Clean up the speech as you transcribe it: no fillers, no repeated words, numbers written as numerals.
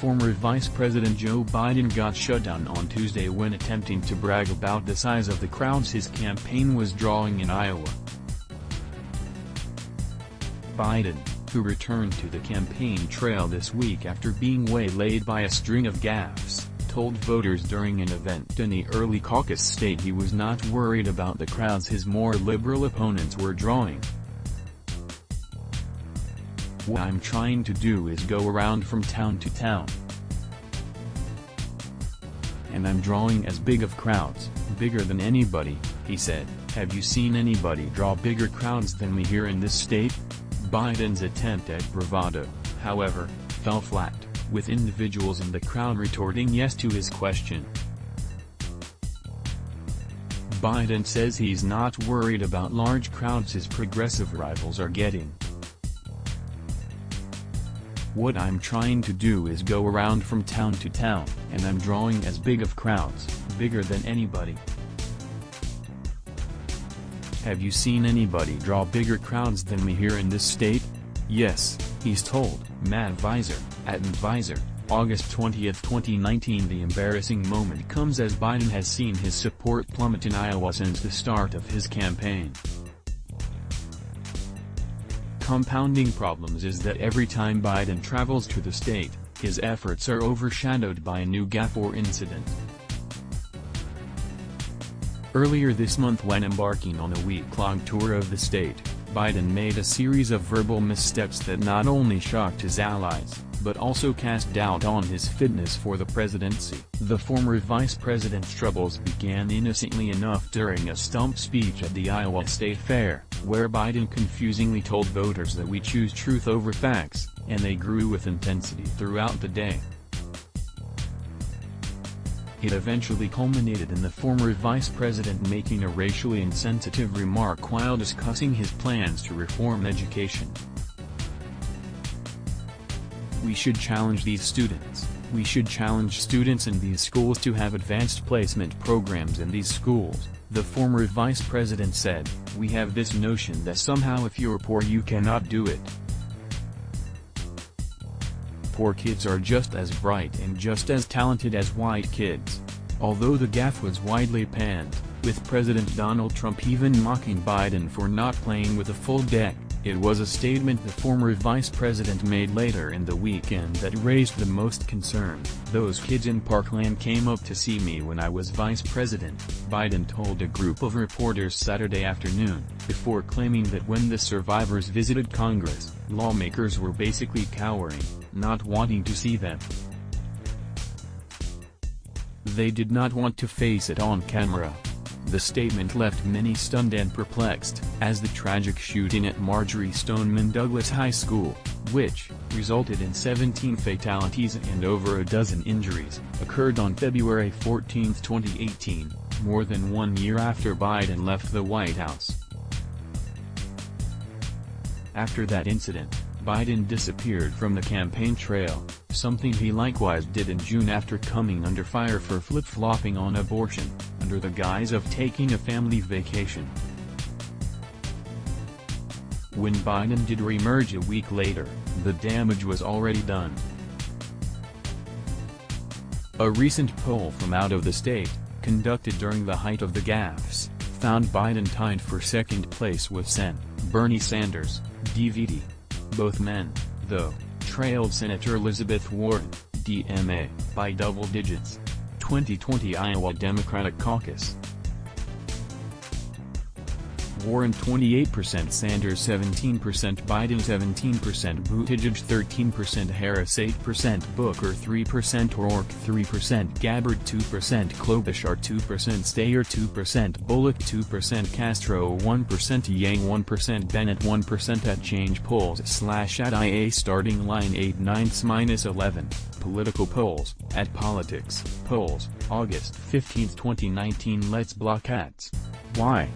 former Vice President Joe Biden got shut down on Tuesday when attempting to brag about the size of the crowds his campaign was drawing in Iowa. Biden, who returned to the campaign trail this week after being waylaid by a string of gaffes, told voters during an event in the early caucus state he was not worried about the crowds his more liberal opponents were drawing. "What I'm trying to do is go around from town to town. And I'm drawing as big of crowds, bigger than anybody," he said. "Have you seen anybody draw bigger crowds than me here in this state?" Biden's attempt at bravado, however, fell flat, with individuals in the crowd retorting yes to his question. Biden says he's not worried about large crowds his progressive rivals are getting. "What I'm trying to do is go around from town to town, and I'm drawing as big of crowds, bigger than anybody. Have you seen anybody draw bigger crowds than me here in this state?" Yes, he's told Matt Visor, at Visor, August 20, 2019. The embarrassing moment comes as Biden has seen his support plummet in Iowa since the start of his campaign. Compounding problems is that every time Biden travels to the state, his efforts are overshadowed by a new gaffe or incident. Earlier this month, when embarking on a week-long tour of the state, Biden made a series of verbal missteps that not only shocked his allies, but also cast doubt on his fitness for the presidency. The former vice president's troubles began innocently enough during a stump speech at the Iowa State Fair, where Biden confusingly told voters that we choose truth over facts, and they grew with intensity throughout the day. It eventually culminated in the former vice president making a racially insensitive remark while discussing his plans to reform education. "We should challenge these students. We should challenge students in these schools to have advanced placement programs in these schools," the former vice president said. "We have this notion that somehow if you're poor you cannot do it. Poor kids are just as bright and just as talented as white kids." Although the gaffe was widely panned, with President Donald Trump even mocking Biden for not playing with a full deck, it was a statement the former vice president made later in the weekend that raised the most concern. "Those kids in Parkland came up to see me when I was vice president," Biden told a group of reporters Saturday afternoon, before claiming that when the survivors visited Congress, lawmakers were basically cowering, not wanting to see them. They did not want to face it on camera. The statement left many stunned and perplexed, as the tragic shooting at Marjory Stoneman Douglas High School, which resulted in 17 fatalities and over a dozen injuries, occurred on February 14, 2018, more than 1 year after Biden left the White House. After that incident, Biden disappeared from the campaign trail, something he likewise did in June after coming under fire for flip-flopping on abortion, under the guise of taking a family vacation. When Biden did reemerge a week later, the damage was already done. A recent poll from out of the state, conducted during the height of the gaffes, found Biden tied for second place with Sen. Bernie Sanders, DVD. Both men, though, trailed Senator Elizabeth Warren, DMA, by double digits. 2020 Iowa Democratic Caucus. Warren 28%, Sanders 17%, Biden 17%, Buttigieg 13%, Harris 8%, Booker 3%, O'Rourke 3%, Gabbard 2%, Klobuchar 2%, Steyer 2%, Bullock 2%, Castro 1%, Yang 1%, Bennett 1% at Change Polls /@IA starting line 8/9-11, Political Polls, at Politics, Polls, August 15, 2019. Let's block ads. Why?